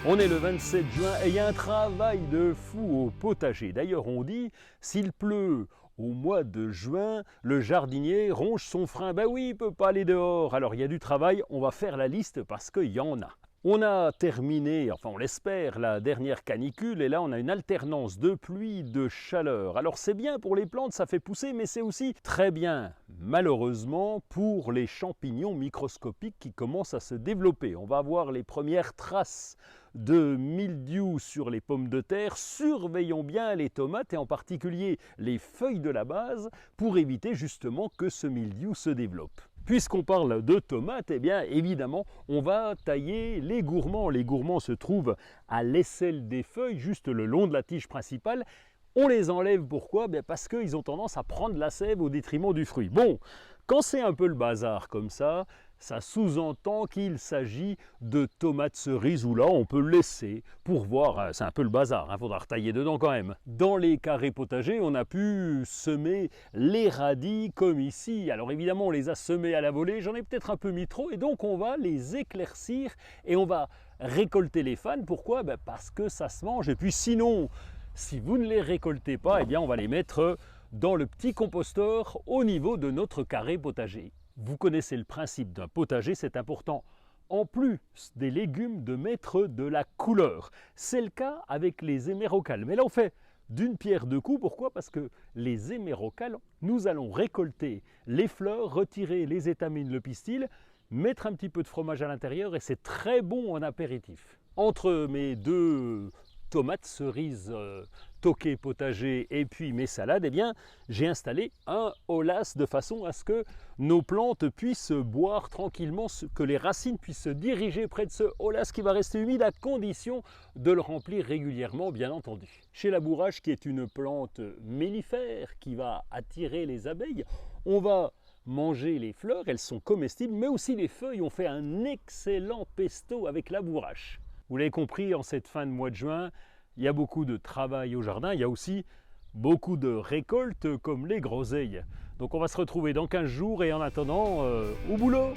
On est le 27 juin et il y a un travail de fou au potager. D'ailleurs, on dit, s'il pleut au mois de juin, le jardinier ronge son frein. Ben oui, il ne peut pas aller dehors. Alors il y a du travail, on va faire la liste parce qu'il y en a. On a terminé, enfin on l'espère, la dernière canicule et là on a une alternance de pluie, de chaleur. Alors c'est bien pour les plantes, ça fait pousser, mais c'est aussi très bien, malheureusement, pour les champignons microscopiques qui commencent à se développer. On va voir les premières traces de mildiou sur les pommes de terre. Surveillons bien les tomates et en particulier les feuilles de la base pour éviter justement que ce mildiou se développe. Puisqu'on parle de tomates, eh bien évidemment, on va tailler les gourmands. Les gourmands se trouvent à l'aisselle des feuilles, juste le long de la tige principale. On les enlève, pourquoi? Bien parce qu'ils ont tendance à prendre la sève au détriment du fruit. Bon, quand c'est un peu le bazar comme ça sous-entend qu'il s'agit de tomates cerises où là on peut laisser pour voir, c'est un peu le bazar, il faudra retailler dedans quand même. Dans les carrés potagers, on a pu semer les radis comme ici. Alors évidemment on les a semés à la volée, j'en ai peut-être un peu mis trop et donc on va les éclaircir et on va récolter les fans. Pourquoi? Ben parce que ça se mange et puis sinon, si vous ne les récoltez pas, eh bien on va les mettre dans le petit composteur au niveau de notre carré potager. Vous connaissez le principe d'un potager, c'est important, en plus des légumes, de mettre de la couleur. C'est le cas avec les hémérocalles. Mais là, on fait d'une pierre deux coups. Pourquoi? Parce que les hémérocalles, nous allons récolter les fleurs, retirer les étamines, le pistil, mettre un petit peu de fromage à l'intérieur et c'est très bon en apéritif. Entre mes deux tomates cerises toquées potager et puis mes salades, eh bien j'ai installé un holas de façon à ce que nos plantes puissent boire tranquillement, que les racines puissent se diriger près de ce holas qui va rester humide à condition de le remplir régulièrement, bien entendu. Chez la bourrache, qui est une plante mellifère qui va attirer les abeilles, on va manger les fleurs, elles sont comestibles, mais aussi les feuilles. On fait un excellent pesto avec la bourrache. Vous l'avez compris, en cette fin de mois de juin, il y a beaucoup de travail au jardin, il y a aussi beaucoup de récoltes comme les groseilles. Donc on va se retrouver dans 15 jours et en attendant, au boulot!